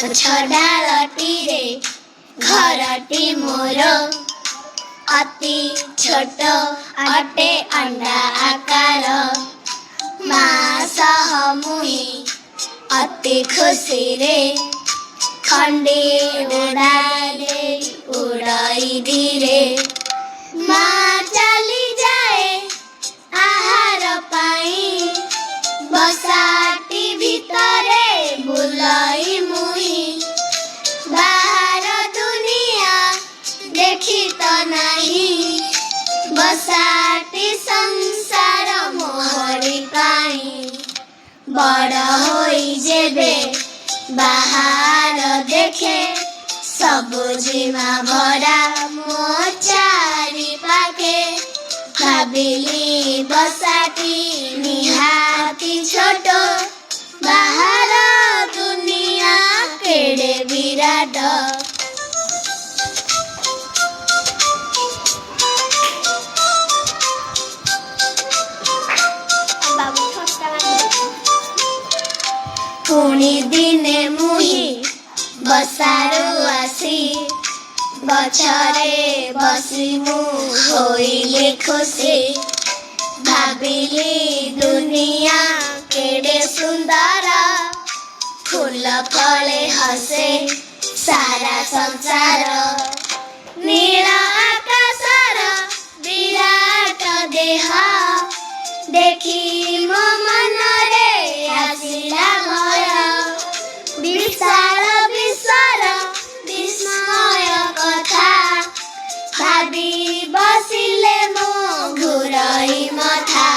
छडालटीरे घरटी मोर अति छोट अटे अंडा आकार माँ सह मुही अति खुशी रे खंडी उड़ाले उड़ाई धीरे माँ चली जाए आहार पाई बसाटी भितरे बुलाई मुही बाहर दुनिया देखी तो नहीं बसाटी संसार मोहरी पाई बड़ होई जेबे बाहर देखे सबुजिमा भरा मो चारि पाखे भाबिली बसाटी निहाती छोट बाहर दुनिया केड़े विराट पुणी दिने मुही बसारू आसी गछरे बसी मु होइले खुशी भाबिली दुनिया केड़े सुंदर फूल फले हसे सारा संसार नील आकाशर विराट देह देखी मो मनरे आसिला भय विशाल विश्वर विस्मय कथा भाबी बसिले मो घुरई मथा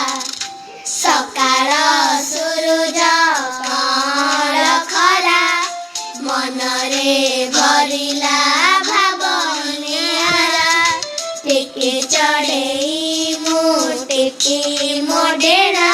सकाळ सूरज कळ खरा मनरे भरिला भावनियारा टेके चढेई मो टेकी मो डेरा